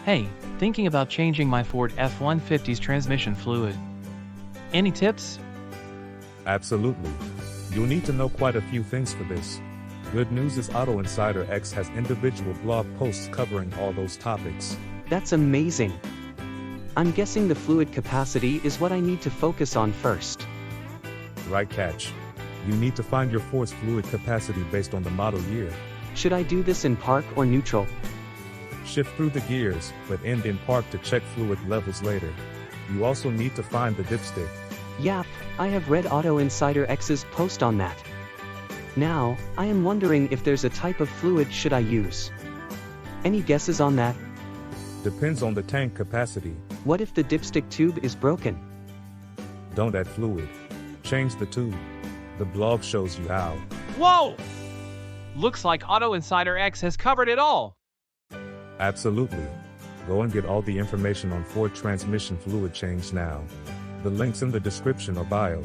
Hey, thinking about changing my Ford F-150's transmission fluid. Any tips? Absolutely. You'll need to know quite a few things for this. Good news is Auto Insider X has individual blog posts covering all those topics. That's amazing. I'm guessing the fluid capacity is what I need to focus on first. Right catch. You need to find your Ford's fluid capacity based on the model year. Should I do this in park or neutral? Shift through the gears, but end in park to check fluid levels later. You also need to find the dipstick. Yep, I have read Auto Insider X's post on that. Now, I am wondering if there's a type of fluid should I use. Any guesses on that? Depends on the tank capacity. What if the dipstick tube is broken? Don't add fluid. Change the tube. The blog shows you how. Whoa! Looks like Auto Insider X has covered it all. Absolutely. Go and get all the information on Ford transmission fluid change now. The link's in the description or bio.